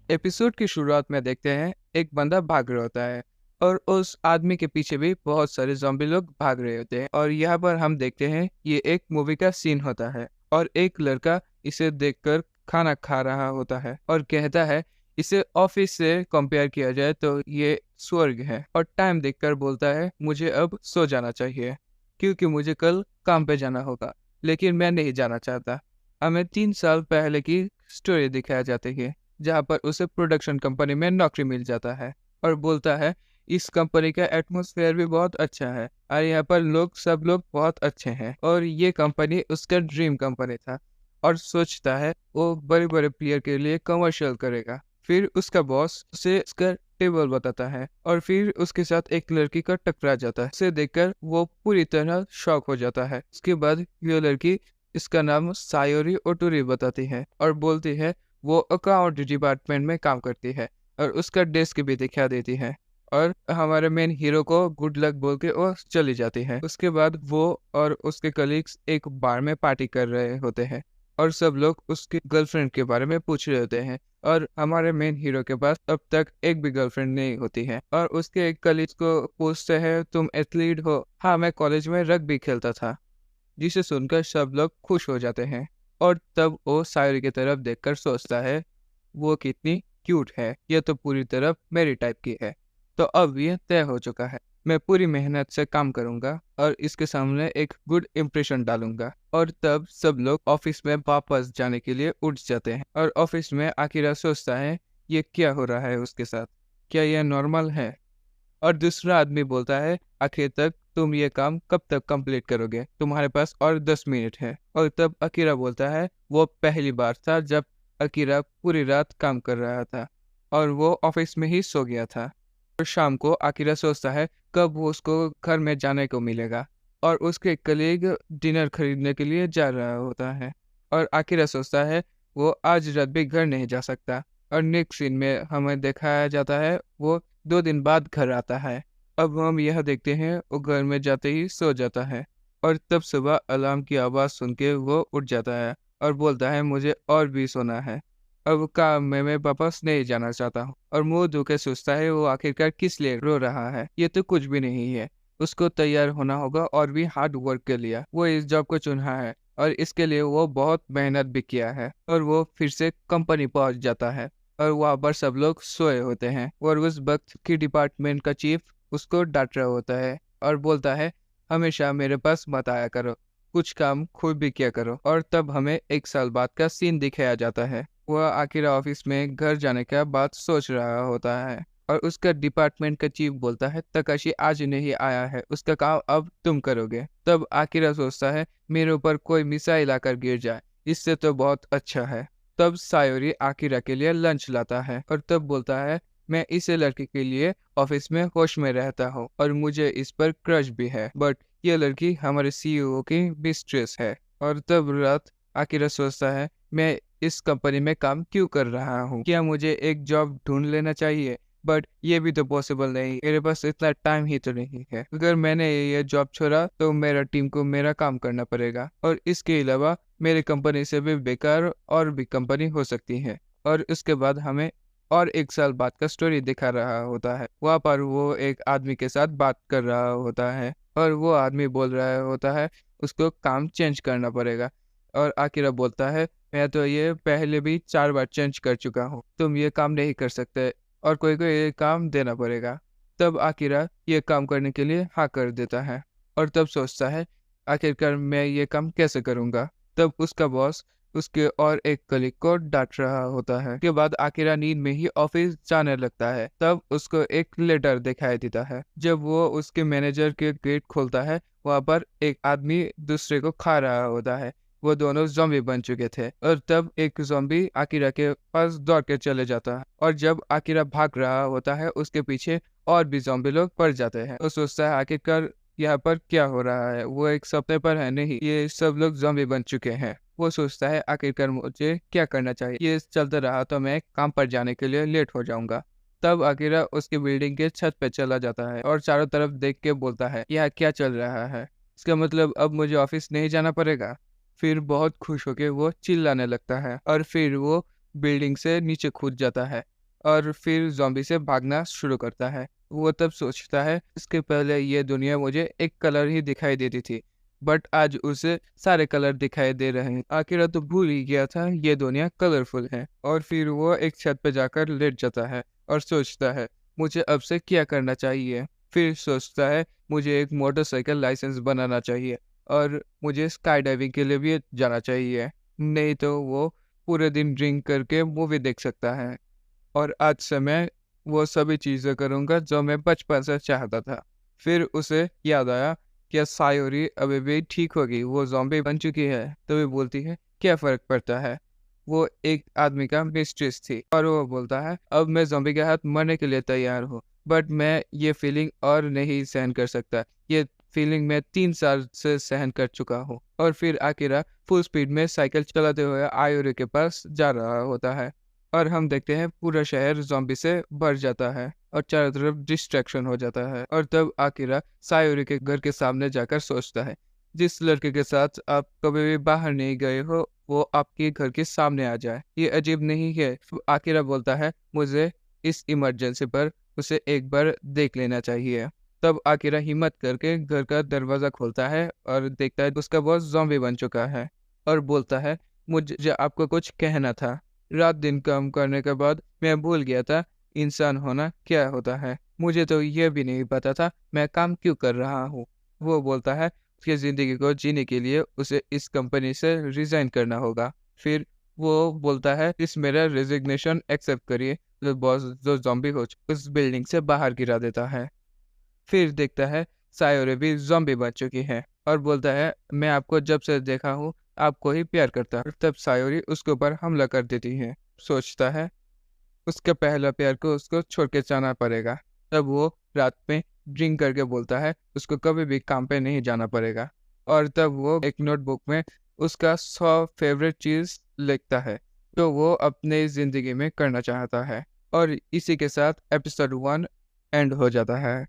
Episode की शुरुआत में देखते हैं एक बंदा भाग रहा होता है और उस आदमी के पीछे भी बहुत सारे ज़ॉम्बी लोग भाग रहे होते हैं। और यहाँ पर हम देखते हैं ये एक मूवी का सीन होता है और एक लड़का इसे देखकर खाना खा रहा होता है और कहता है इसे ऑफिस से कंपेयर किया जाए तो ये स्वर्ग है। और टाइम देखकर बोलता है मुझे अब सो जाना चाहिए क्योंकि मुझे कल काम पे जाना होगा, लेकिन मैं नहीं जाना चाहता। हमें 3 साल पहले की स्टोरी दिखाया जाती है जहाँ पर उसे प्रोडक्शन कंपनी में नौकरी मिल जाता है और बोलता है इस कंपनी का एटमॉस्फेयर भी बहुत अच्छा है और यहाँ पर सब लोग बहुत अच्छे हैं। और ये कंपनी उसका ड्रीम कंपनी था और सोचता है वो बड़े बड़े प्लेयर के लिए कमर्शियल करेगा। फिर उसका बॉस उसे उसका टेबल बताता है और फिर उसके साथ एक लड़की का टकरा जाता है। उसे देखकर वो पूरी तरह शॉक हो जाता है। उसके बाद ये लड़की, इसका नाम सायोरी ओटोरी, बताती है और बोलती है वो अकाउंट डिपार्टमेंट में काम करती है और उसका डेस्क भी दिखा देती है। और हमारे मेन हीरो को गुड लक बोल के वो चली जाती है। उसके बाद वो और उसके कलीग्स एक बार में पार्टी कर रहे होते हैं और सब लोग उसकी गर्लफ्रेंड के बारे में पूछ रहे होते हैं। और हमारे मेन हीरो के पास अब तक एक भी गर्लफ्रेंड नहीं होती है और उसके एक कलीग को पूछते हैं तुम एथलीट हो? हाँ, मैं कॉलेज में रग्बी खेलता था। जिसे सुनकर सब लोग खुश हो जाते हैं और तब वो सायरी की तरफ देखकर सोचता है वो कितनी क्यूट है, यह तो पूरी तरह मेरी टाइप की है। तो अब ये तय हो चुका है, मैं पूरी मेहनत से काम करूंगा और इसके सामने एक गुड इम्प्रेशन डालूंगा। और तब सब लोग ऑफिस में वापस जाने के लिए उठ जाते हैं और ऑफिस में आकिरा सोचता है ये क्या हो रहा है उसके साथ, क्या यह नॉर्मल है? और दूसरा आदमी बोलता है आखिर तक तुम ये काम कब तक कंप्लीट करोगे, तुम्हारे पास और 10 मिनट है। और तब अकीरा बोलता है वो पहली बार था जब अकीरा पूरी रात काम कर रहा था और वो ऑफिस में ही सो गया था। और शाम को अकीरा सोचता है कब वो उसको घर में जाने को मिलेगा और उसके कलीग डिनर खरीदने के लिए जा रहा होता है और अकीरा सोचता है वो आज रात भी घर नहीं जा सकता। और नेक्स्ट सीन में हमें दिखाया जाता है वो 2 दिन बाद घर आता है। अब हम यह देखते हैं वो घर में जाते ही सो जाता है और तब सुबह अलार्म की आवाज़ सुन के वो उठ जाता है और बोलता है मुझे और भी सोना है, अब काम में मैं वापस नहीं जाना चाहता हूँ। और मुंह धो के सोचता है वो आखिरकार किस लिए रो रहा है, ये तो कुछ भी नहीं है। उसको तैयार होना होगा और भी हार्ड वर्क के लिए वो इस जॉब को चुना है और इसके लिए वो बहुत मेहनत भी किया है। और वो फिर से कंपनी पहुंच जाता है और वहाँ पर सब लोग सोए होते हैं और उस वक्त की डिपार्टमेंट का चीफ उसको डांट रहा होता है और बोलता है हमेशा मेरे पास मत आया करो, कुछ काम खुद भी किया करो। और तब हमें 1 साल बाद का सीन दिखाया जाता है। वह आखिर ऑफिस में घर जाने का बात सोच रहा होता है और उसका डिपार्टमेंट का चीफ बोलता है तकाशी आज नहीं आया है, उसका काम अब तुम करोगे। तब आकिरा सोचता है मेरे ऊपर कोई मिसाइल आकर गिर जाए, इससे तो बहुत अच्छा है। तब सायोरी आकिरा के लिए लंच लाता है और तब बोलता है मैं इस लड़की के लिए ऑफिस में होश में रहता हूँ और मुझे इस पर क्रश भी है, बट ये लड़की हमारे सीईओ की मिस्ट्रेस है। और तब रात आकिरा सोचता है मैं इस कंपनी में काम क्यों कर रहा हूँ, क्या मुझे एक जॉब ढूंढ लेना चाहिए? बट ये भी तो पॉसिबल नहीं, मेरे पास इतना टाइम ही तो नहीं है। अगर मैंने ये जॉब छोड़ा तो मेरा टीम को मेरा काम करना पड़ेगा और इसके अलावा मेरी कंपनी से भी बेकार और भी कंपनी हो सकती है। और उसके बाद हमें और 1 साल बाद का स्टोरी दिखा रहा होता है। वहाँ पर वो एक आदमी के साथ बात कर रहा होता है और वो आदमी बोल रहा होता है उसको काम चेंज करना पड़ेगा। और आकिरा बोलता है मैं तो ये पहले भी 4 बार चेंज कर चुका हूँ, तुम ये काम नहीं कर सकते और कोई को ये काम देना पड़ेगा। तब आकिरा ये काम करने के लिए हाँ कर देता है और तब सोचता है आखिरकार मैं ये काम कैसे करूँगा। तब उसका बॉस उसके और एक कलीग को डांट रहा होता है। के बाद आकिरा नींद में ही ऑफिस जाने लगता है। तब उसको एक लेटर दिखाई देता है। जब वो उसके मैनेजर के गेट खोलता है वहाँ पर एक आदमी दूसरे को खा रहा होता है। वो दोनों ज़ॉम्बी बन चुके थे और तब एक ज़ॉम्बी आकिरा के पास दौड़ के चले जाता है और जब आकिरा भाग रहा होता है उसके पीछे और भी ज़ॉम्बी लोग पड़ जाते हैं। वो सोचता है आखिरकार यहाँ पर क्या हो रहा है, वो एक सपने पर है नहीं, ये सब लोग ज़ॉम्बी बन चुके हैं। वो सोचता है आखिरकार मुझे क्या करना चाहिए, ये चलता रहा तो मैं काम पर जाने के लिए लेट हो जाऊंगा। तब आकिरा उसकी बिल्डिंग के छत पे चला जाता है और चारों तरफ देख के बोलता है यह क्या चल रहा है, इसका मतलब अब मुझे ऑफिस नहीं जाना पड़ेगा। फिर बहुत खुश होके वो चिल्लाने लगता है और फिर वो बिल्डिंग से नीचे कूद जाता है और फिर ज़ॉम्बी से भागना शुरू करता है। वो तब सोचता है इसके पहले ये दुनिया मुझे एक कलर ही दिखाई देती थी, बट आज उसे सारे कलर दिखाई दे रहे हैं। आखिर तो भूल ही गया था ये दुनिया कलरफुल है। और फिर वो एक छत पे जाकर लेट जाता है और सोचता है मुझे अब से क्या करना चाहिए। फिर सोचता है मुझे एक मोटरसाइकिल लाइसेंस बनाना चाहिए और मुझे स्काई डाइविंग के लिए भी जाना चाहिए, नहीं तो वो पूरे दिन ड्रिंक करके मूवी देख सकता है। और आज से मैं वो सभी चीज़ें करूँगा जो मैं बचपन से चाहता था। फिर उसे याद आया कि सायोरी अभी भी ठीक होगी, वो ज़ॉम्बी बन चुकी है। तभी बोलती है क्या फ़र्क पड़ता है, वो एक आदमी का मिस्ट्रेस थी। और वो बोलता है अब मैं ज़ॉम्बी के हाथ मरने के लिए तैयार हूँ, बट मैं ये फीलिंग और नहीं सहन कर सकता। ये फीलिंग मैं 3 साल से सहन कर चुका हूँ। और फिर आकिरा फुल स्पीड में साइकिल चलाते हुए आयोरी के पास जा रहा होता है और हम देखते हैं पूरा शहर ज़ॉम्बी से भर जाता है और चारों तरफ डिस्ट्रैक्शन हो जाता है। और तब आकिरा सायोरी के घर के सामने जाकर सोचता है जिस लड़के के साथ आप कभी भी बाहर नहीं गए हो वो आपके घर के सामने आ जाए, ये अजीब नहीं है। तो आकिरा बोलता है मुझे इस इमरजेंसी पर उसे एक बार देख लेना चाहिए। तब आकिरा हिम्मत करके घर का दरवाज़ा खोलता है और देखता है उसका बॉस ज़ॉम्बी बन चुका है और बोलता है मुझे आपको कुछ कहना था। रात दिन काम करने के बाद मैं भूल गया था इंसान होना क्या होता है। मुझे तो यह भी नहीं पता था मैं काम क्यों कर रहा हूँ। वो बोलता है उसकी ज़िंदगी को जीने के लिए उसे इस कंपनी से रिजाइन करना होगा। फिर वो बोलता है इस मेरा रेजिग्नेशन एक्सेप्ट करिए। तो बॉस जो ज़ॉम्बी हो उस बिल्डिंग से बाहर गिरा देता है। फिर देखता है सायोरे भी ज़ॉम्बी बन चुकी है और बोलता है मैं आपको जब से देखा हूँ आपको ही प्यार करता है। तब सायोरी उसके ऊपर हमला कर देती है। सोचता है उसके पहला प्यार को उसको छोड़ के जाना पड़ेगा। तब वो रात में ड्रिंक करके बोलता है उसको कभी भी काम पे नहीं जाना पड़ेगा। और तब वो एक नोटबुक में उसका 100 फेवरेट चीज़ लिखता है तो वो अपने ज़िंदगी में करना चाहता है। और इसी के साथ एपिसोड 1 एंड हो जाता है।